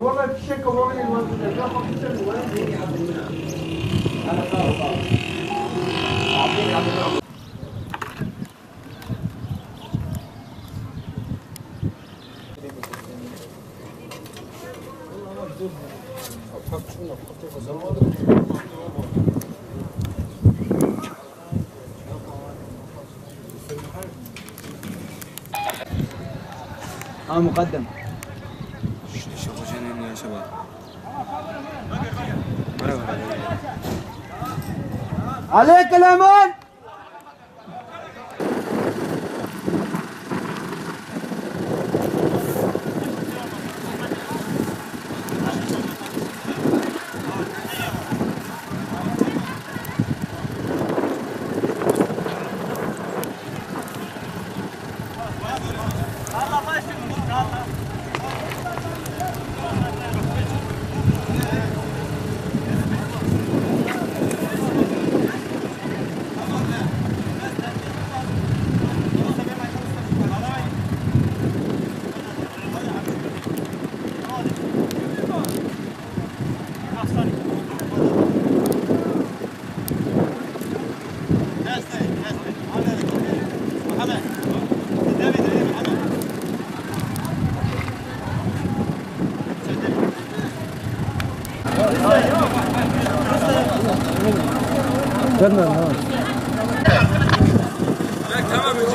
والله في شيء قوانين موجوده يا اخي في وين انا خلاص اعطيني مقدم شوفوا جنين يا شباب. عليك الامان.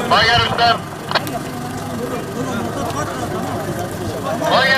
Vay yarışlar. Vay